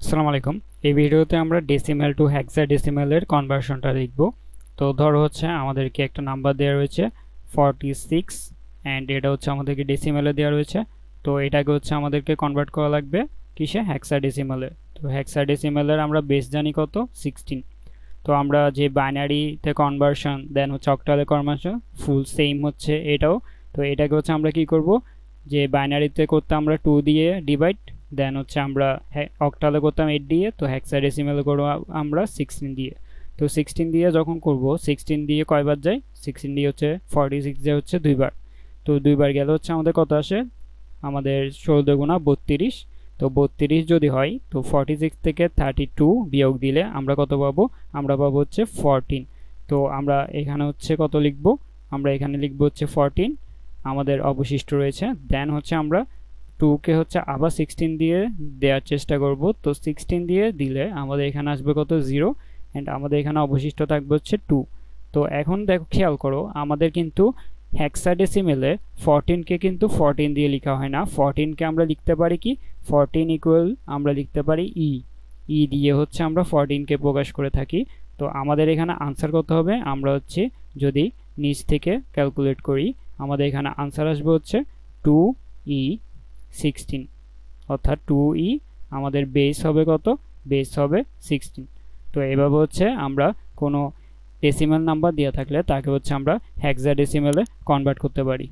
আসসালামু আলাইকুম। এই ভিডিওতে আমরা ডেসিমেল টু হেক্সাডেসিমেলের কনভার্সনটা দেখব। তো ধরো হচ্ছে আমাদেরকে একটা নাম্বার দেওয়া রয়েছে 46 অ্যান্ড এটা হচ্ছে আমাদেরকে ডেসিমেলে দেওয়া রয়েছে। তো এটাকে হচ্ছে আমাদেরকে কনভার্ট করা লাগবে কিসে, হেক্সাডেসিমেলে। তো হেক্সাডেসিমেলের আমরা বেস জানি কত, 16। তো আমরা যে বাইনারিতে কনভার্সন দেন হচ্ছে অক্টালে কনভার্সন ফুল সেম হচ্ছে এটাও। তো এটাকে হচ্ছে আমরা কি করব, যে বাইনারিতে করতে আমরা 2 দিয়ে ডিভাইড, দেন হচ্ছে আমরা অক্টালে করতাম 8 দিয়ে, তো হেক্সাডেসিমেলে করব আমরা 16 দিয়ে। তো 16 দিয়ে যখন করব, 16 দিয়ে কয়বার যায়, 16 দিয়ে হচ্ছে 46 দিয়ে হচ্ছে দুইবার। তো দুইবার গেলে হচ্ছে আমাদের কত আসে, আমাদের 16 গুণা 32। তো 32 যদি হয় তো 46 থেকে 32 বিয়োগ দিলে আমরা কত পাবো, আমরা পাবো হচ্ছে 14। তো আমরা এখানে হচ্ছে কত লিখব, আমরা এখানে লিখব হচ্ছে 14 আমাদের অবশিষ্ট রয়েছে। দেন হচ্ছে আমরা 2 কে হচ্ছে আবার 16 দিয়ে দেওয়ার চেষ্টা করব। তো 16 দিয়ে দিলে আমাদের এখানে আসবে কত, 0, অ্যান্ড আমাদের এখানে অবশিষ্ট থাকবে হচ্ছে 2। তো এখন দেখো, খেয়াল করো, আমাদের কিন্তু হেক্সাডেসিমেলে 14 কে কিন্তু 14 দিয়ে লেখা হয় না। 14 কে আমরা লিখতে পারি কি, 14 ইকুয়াল আমরা লিখতে পারি ই দিয়ে হচ্ছে আমরা 14 কে প্রকাশ করে থাকি। তো আমাদের এখানে আনসার কত হবে, আমরা হচ্ছে যদি নিচ থেকে ক্যালকুলেট করি, আমাদের এখানে আনসার আসবে হচ্ছে 2e16, অর্থাৎ 2e আমাদের বেস হবে কত, বেস হবে 16। তো এভাবে হচ্ছে আমরা কোনো ডেসিমাল নাম্বার দেওয়া থাকলে তাকে হচ্ছে আমরা হেক্সাডেসিমেলে কনভার্ট করতে পারি।